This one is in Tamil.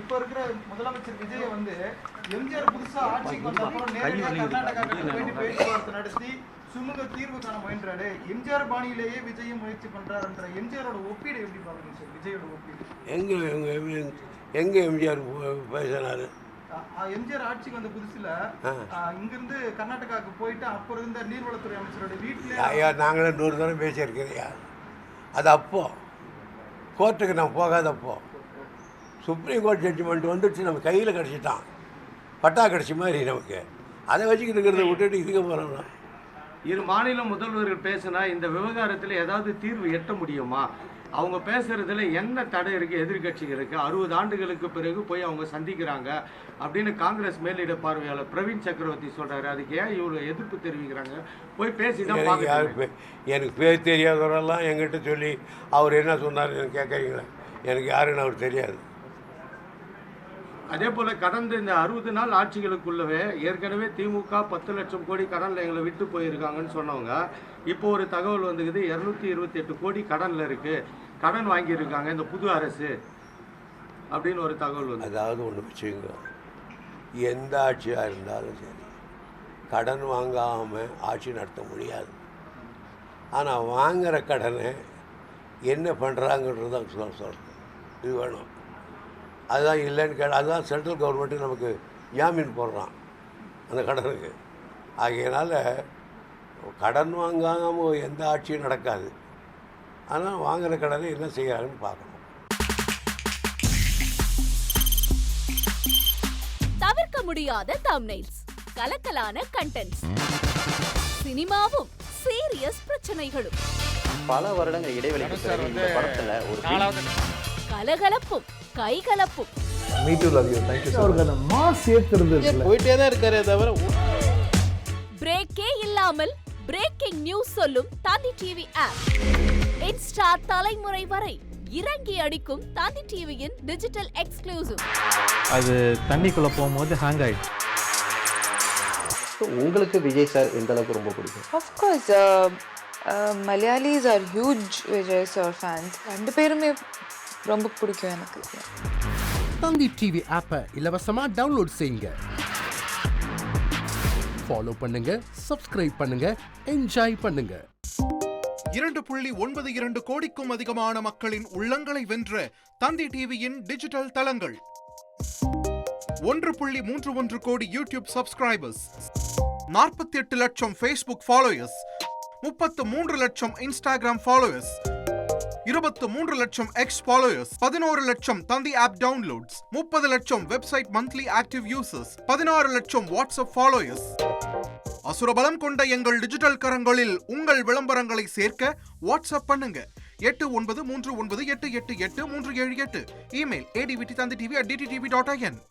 இப்ப இருக்கிற முதலமைச்சர் விஜய் வந்து எம்ஜிஆர் புதுசா ஆட்சிக்கு வந்த அப்புறம் நேரடியாக கர்நாடகாவுக்கு பேச்சுவார்த்தை நடத்தி சுமூக தீர்வு காண முயன்றாரு. எம்ஜிஆர் பாணியிலேயே விஜயும் முயற்சி பண்றாருன்ற எம்ஜிஆரோட ஒப்பீடு எப்படி பாக்குறீங்க சார்? விஜயோட ஒப்பீடு எங்க எம்ஜிஆர் பேசினாரு? எம்ஜிஆர் ஆட்சிக்கு வந்த புதுசுல இங்கிருந்து கர்நாடகாவுக்கு போயிட்டு அப்போ இருந்த நீர்வளத்துறை அமைச்சரோட வீட்டுல ஐயா நாங்களே 100 தடவை பேசியிருக்கிறியா? அது அப்போ கோர்ட்டுக்கு நான் போகாதப்போ சுப்ரீம் கோர்ட் ஜட்ஜ்மெண்ட் வந்துடுச்சு, நம்ம கையில் கிடச்சிட்டான், பட்டா கிடச்சி மாதிரி நமக்கு. அதை வச்சுக்கிட்டு இருக்கிறத விட்டுட்டு இதுக்கு போகிறோம்னா இரு மாநில முதல்வர்கள் பேசினா இந்த விவகாரத்தில் ஏதாவது தீர்வு எட்ட முடியுமா? அவங்க பேசுறதுல என்ன தடை இருக்கு எதிர்கட்சிகளுக்கு? 60 ஆண்டுகளுக்கு பிறகு போய் அவங்க சந்திக்கிறாங்க அப்படின்னு காங்கிரஸ் மேலிட பார்வையாளர் பிரவீன் சக்கரவர்த்தி சொல்றாரு. அதுக்கு ஏன் இவ்வளோ எதிர்ப்பு தெரிவிக்கிறாங்க? போய் பேசிதான் எனக்கு பேர் தெரியாதவரெல்லாம் என்கிட்ட சொல்லி அவர் என்ன சொன்னார் கேட்குறீங்களா? எனக்கு யாருன்னு அவர் தெரியாது. அதே போல கடந்த இந்த 60 நாள் ஆட்சிகளுக்குள்ளவே ஏற்கனவே திமுக 10 லட்சம் கோடி கடனில் எங்களை விட்டு போயிருக்காங்கன்னு சொன்னவங்க இப்போ ஒரு தகவல் வந்துக்குது, 228 கோடி கடனில் இருக்கு, கடன் வாங்கியிருக்காங்க இந்த புது அரசு அப்படின்னு ஒரு தகவல் வந்து. அதாவது ஒன்று வச்சுங்க, எந்த ஆட்சியாக இருந்தாலும் சரி கடன் வாங்காமல் ஆட்சி நடத்த முடியாது. ஆனால் வாங்குகிற கடனை என்ன பண்ணுறாங்கன்றது தான் சொல்கிறேன். இது வேணும், அதுதான் இல்லைன்னு அதுதான் சென்ட்ரல் கவர்மெண்ட்டு நமக்கு ஜாமீன் போடுறான் அந்த கடனுக்கு. ஆகையினால் கடன் வாங்காமல் எந்த ஆட்சியும் நடக்காது. ஆனால் வாங்குகிற கடனை என்ன செய்கிறாங்கன்னு பார்க்கணும். தவிர்க்க முடியாத தம்ப்நெயில்ஸ், கலக்கலான கண்டென்ட்ஸ், சினிமாவும் சீரியஸ் பிரச்சனைகளும், பல வருடங்கள் இடைவெளிக்கு பிறகு இந்த படத்துல ஒரு கலகலப்பும் கைகலப்பும். Me too love you. Thank you. அவருக்கு அந்த மாஸ் ஏத்துறது இல்ல, போயிட்டே தான் இருக்காரே தவிர பிரேக்கே இல்லாமல் பிரேக்கிங் நியூஸ் சொல்லும் தந்தி டிவி ஆப். இன்ஸ்டா தலைமுறை வரை இறங்கி அடிக்கும் தந்தி டிவியின் டிஜிட்டல் எக்ஸ்க்ளூசிவ். அது தண்ணிக்குள்ள போகும்போது ஹேங் ஆயிடுச்சு. உங்களுக்கு விஜய் சார் எந்த அளவுக்கு ரொம்ப பிடிக்கும்? Of course, Malayalis are huge Vijay sir fans. ரெண்டு பேருமே ரொம்ப பிடிக்கும் எனக்கு. தந்தி டிவி ஆப்பை இலவசமா டவுன்லோட் செய்யுங்க, ஃபாலோ பண்ணுங்க, சப்ஸ்கிரைப் பண்ணுங்க, என்ஜாய் பண்ணுங்க. 2.92 கோடிக்கும் அதிகமான மக்களின் உள்ளங்களை வென்ற தந்தி டிவியின் டிஜிட்டல் தளங்கள், 1.31 கோடி யூடியூப் சப்ஸ்கிரைபர்ஸ், 48 லட்சம் ஃபேஸ்புக் ஃபாலோயர்ஸ், 33 லட்சம் இன்ஸ்டாகிராம் ஃபாலோயர்ஸ், 23 லட்சம் எக்ஸ் ஃபாலோயர்ஸ், 11 லட்சம் தந்தி ஆப் டவுன்லோட்ஸ், 30 லட்சம் வெப்சைட் மந்த்லி ஆக்டிவ் யூசர்ஸ், 16 லட்சம் வாட்ஸ்அப் ஃபாலோயர்ஸ். அசுரபலம் கொண்ட எங்கள் டிஜிட்டல் கரங்களில் உங்கள் விளம்பரங்களை சேர்க்க வாட்ஸ்அப் பண்ணுங்க 8939888378. Email advttanditv@dttv.in.